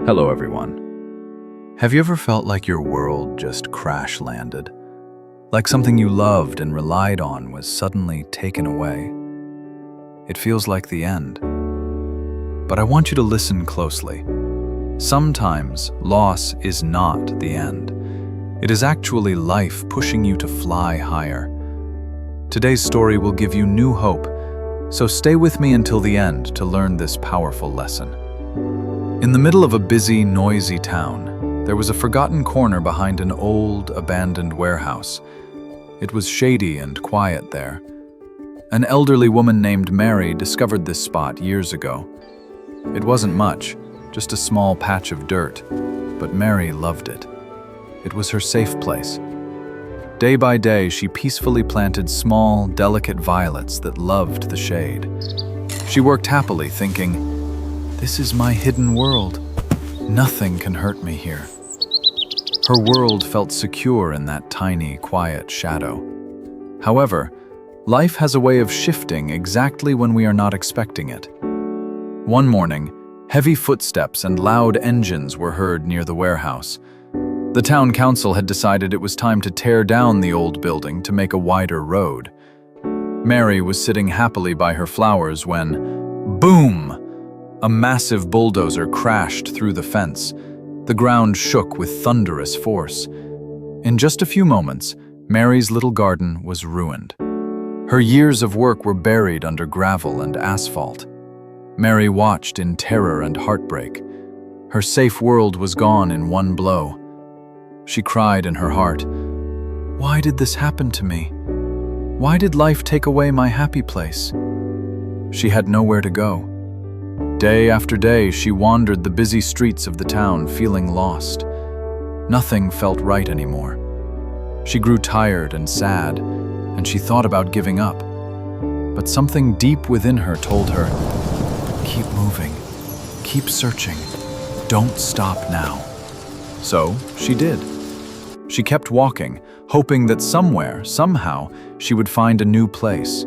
Hello, everyone. Have you ever felt like your world just crash landed? Like something you loved and relied on was suddenly taken away? It feels like the end. But I want you to listen closely. Sometimes loss is not the end. It is actually life pushing you to fly higher. Today's story will give you new hope, so stay with me until the end to learn this powerful lesson. In the middle of a busy, noisy town, there was a forgotten corner behind an old, abandoned warehouse. It was shady and quiet there. An elderly woman named Mary discovered this spot years ago. It wasn't much, just a small patch of dirt, but Mary loved it. It was her safe place. Day by day, she peacefully planted small, delicate violets that loved the shade. She worked happily, thinking, "This is my hidden world. Nothing can hurt me here." Her world felt secure in that tiny, quiet shadow. However, life has a way of shifting exactly when we are not expecting it. One morning, heavy footsteps and loud engines were heard near the warehouse. The town council had decided it was time to tear down the old building to make a wider road. Mary was sitting happily by her flowers when, boom! A massive bulldozer crashed through the fence. The ground shook with thunderous force. In just a few moments, Mary's little garden was ruined. Her years of work were buried under gravel and asphalt. Mary watched in terror and heartbreak. Her safe world was gone in one blow. She cried in her heart, "Why did this happen to me? Why did life take away my happy place?" She had nowhere to go. Day after day, she wandered the busy streets of the town, feeling lost. Nothing felt right anymore. She grew tired and sad, and she thought about giving up. But something deep within her told her, "Keep moving, keep searching, don't stop now." So she did. She kept walking, hoping that somewhere, somehow, she would find a new place.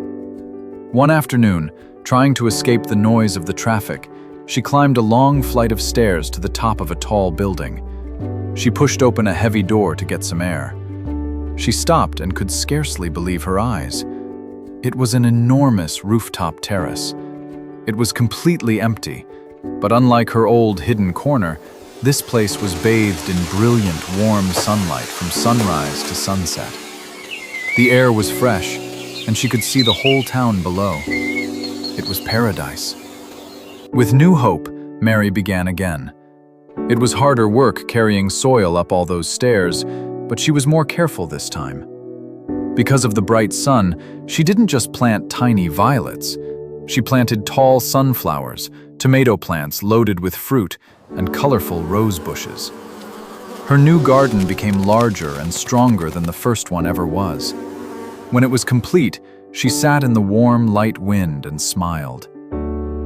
One afternoon, trying to escape the noise of the traffic, she climbed a long flight of stairs to the top of a tall building. She pushed open a heavy door to get some air. She stopped and could scarcely believe her eyes. It was an enormous rooftop terrace. It was completely empty, but unlike her old hidden corner, this place was bathed in brilliant, warm sunlight from sunrise to sunset. The air was fresh, and she could see the whole town below. It was paradise. With new hope, Mary began again. It was harder work carrying soil up all those stairs, but she was more careful this time. Because of the bright sun, she didn't just plant tiny violets. She planted tall sunflowers, tomato plants loaded with fruit, and colorful rose bushes. Her new garden became larger and stronger than the first one ever was. When it was complete, she sat in the warm, light wind and smiled.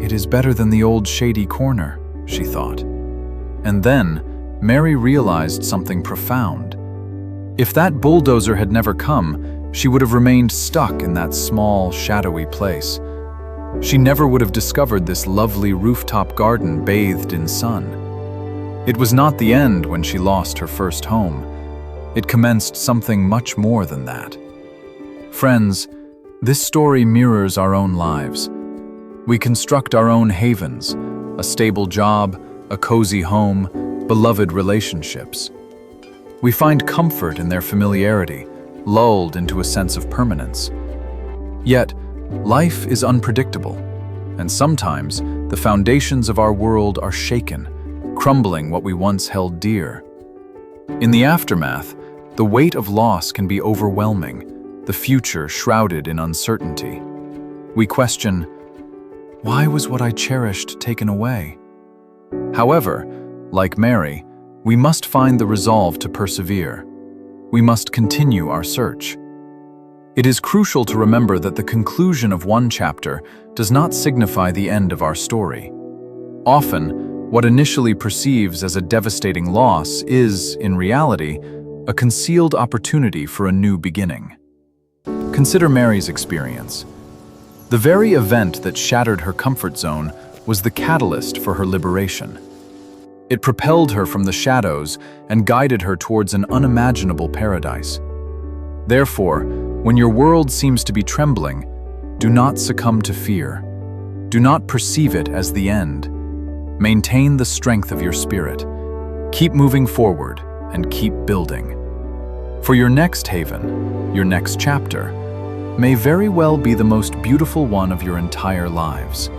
"It is better than the old shady corner," she thought. And then, Mary realized something profound. If that bulldozer had never come, she would have remained stuck in that small, shadowy place. She never would have discovered this lovely rooftop garden bathed in sun. It was not the end when she lost her first home. It commenced something much more than that. Friends, this story mirrors our own lives. We construct our own havens, a stable job, a cozy home, beloved relationships. We find comfort in their familiarity, lulled into a sense of permanence. Yet, life is unpredictable, and sometimes the foundations of our world are shaken, crumbling what we once held dear. In the aftermath, the weight of loss can be overwhelming, the future shrouded in uncertainty. We question, why was what I cherished taken away? However, like Mary, we must find the resolve to persevere. We must continue our search. It is crucial to remember that the conclusion of one chapter does not signify the end of our story. Often, what initially perceives as a devastating loss is, in reality, a concealed opportunity for a new beginning. Consider Mary's experience. The very event that shattered her comfort zone was the catalyst for her liberation. It propelled her from the shadows and guided her towards an unimaginable paradise. Therefore, when your world seems to be trembling, do not succumb to fear. Do not perceive it as the end. Maintain the strength of your spirit. Keep moving forward and keep building. For your next haven, your next chapter, may very well be the most beautiful one of your entire lives.